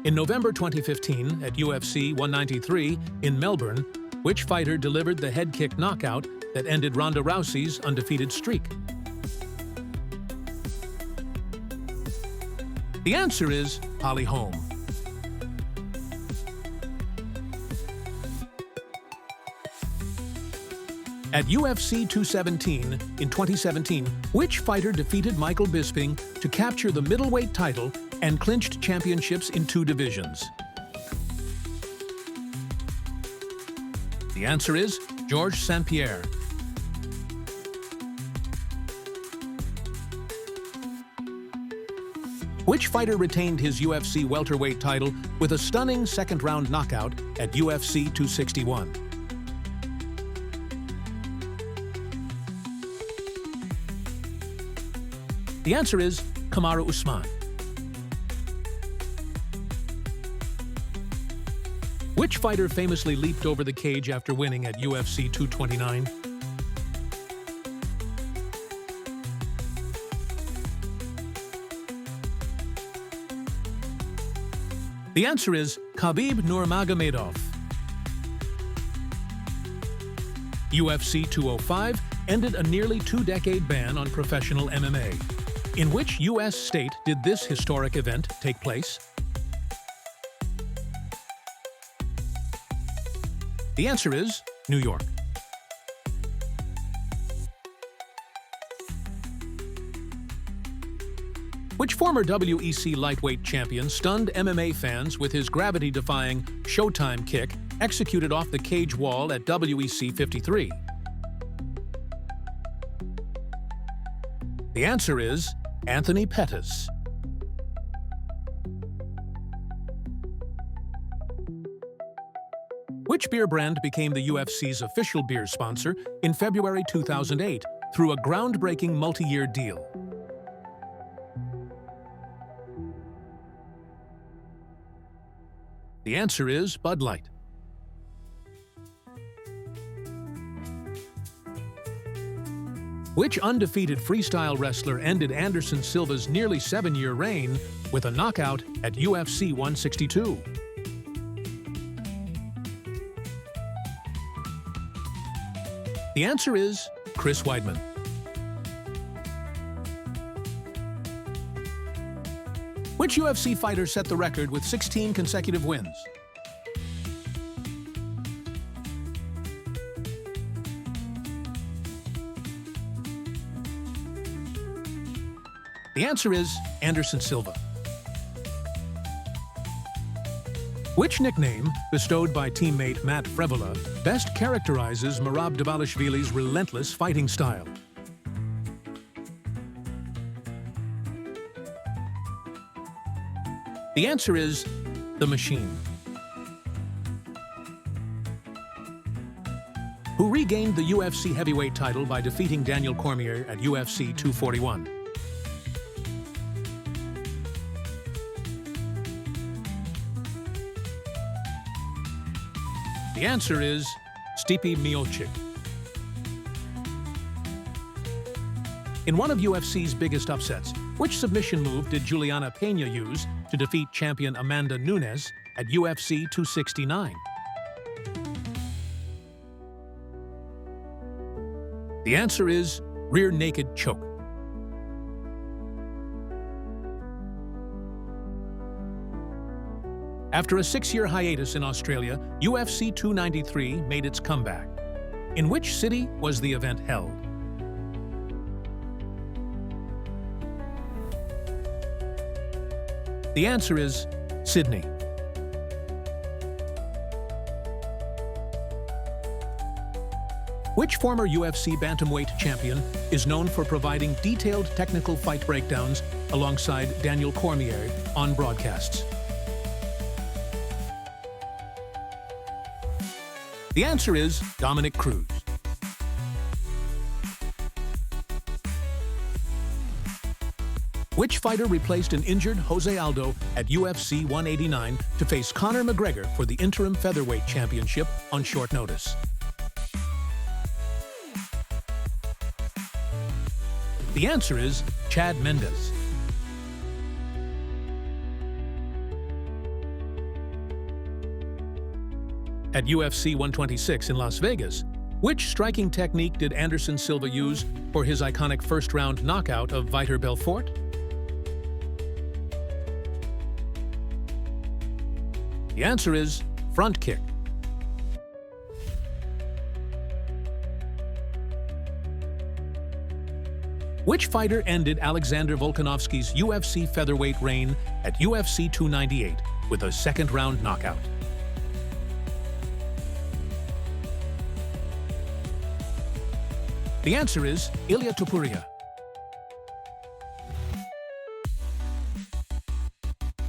In November 2015, at UFC 193 in Melbourne, which fighter delivered the head kick knockout that ended Ronda Rousey's undefeated streak? The answer is Holly Holm. At UFC 217 in 2017, which fighter defeated Michael Bisping to capture the middleweight title and clinched championships in 2 divisions? The answer is Georges St-Pierre. Which fighter retained his UFC welterweight title with a stunning second-round knockout at UFC 261? The answer is Kamaru Usman. Which fighter famously leaped over the cage after winning at UFC 229? The answer is Khabib Nurmagomedov. UFC 205 ended a nearly 2-decade ban on professional MMA. In which U.S. state did this historic event take place? The answer is New York. Which former WEC Lightweight Champion stunned MMA fans with his gravity-defying Showtime Kick executed off the cage wall at WEC 53? The answer is Anthony Pettis. Which beer brand became the UFC's official beer sponsor in February 2008 through a groundbreaking multi-year deal? The answer is Bud Light. Which undefeated freestyle wrestler ended Anderson Silva's nearly 7-year reign with a knockout at UFC 162? The answer is Chris Weidman. Which UFC fighter set the record with 16 consecutive wins? The answer is Anderson Silva. Which nickname, bestowed by teammate Matt Frevola, best characterizes Merab Dvalishvili's relentless fighting style? The answer is The Machine. Who regained the UFC heavyweight title by defeating Daniel Cormier at UFC 241? The answer is Stipe Miocic. In one of UFC's biggest upsets, which submission move did Juliana Pena use to defeat champion Amanda Nunes at UFC 269? The answer is rear naked choke. After a 6-year hiatus in Australia, UFC 293 made its comeback. In which city was the event held? The answer is Sydney. Which former UFC bantamweight champion is known for providing detailed technical fight breakdowns alongside Daniel Cormier on broadcasts? The answer is Dominic Cruz. Which fighter replaced an injured Jose Aldo at UFC 189 to face Conor McGregor for the interim featherweight championship on short notice? The answer is Chad Mendes. At UFC 126 in Las Vegas, which striking technique did Anderson Silva use for his iconic first-round knockout of Vitor Belfort? The answer is front kick. Which fighter ended Alexander Volkanovski's UFC featherweight reign at UFC 298 with a second-round knockout? The answer is Ilia Topuria.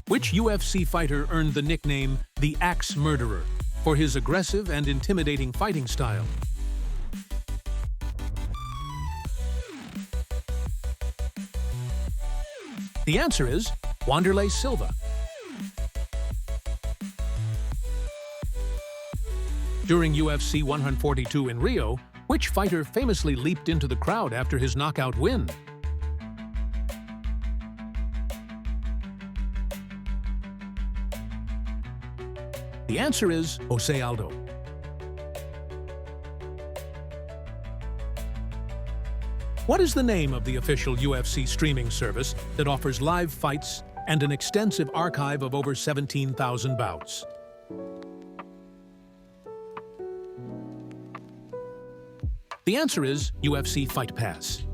Which UFC fighter earned the nickname the Axe Murderer for his aggressive and intimidating fighting style? The answer is Wanderlei Silva. During UFC 142 in Rio, which fighter famously leaped into the crowd after his knockout win? The answer is Jose Aldo. What is the name of the official UFC streaming service that offers live fights and an extensive archive of over 17,000 bouts? The answer is UFC Fight Pass.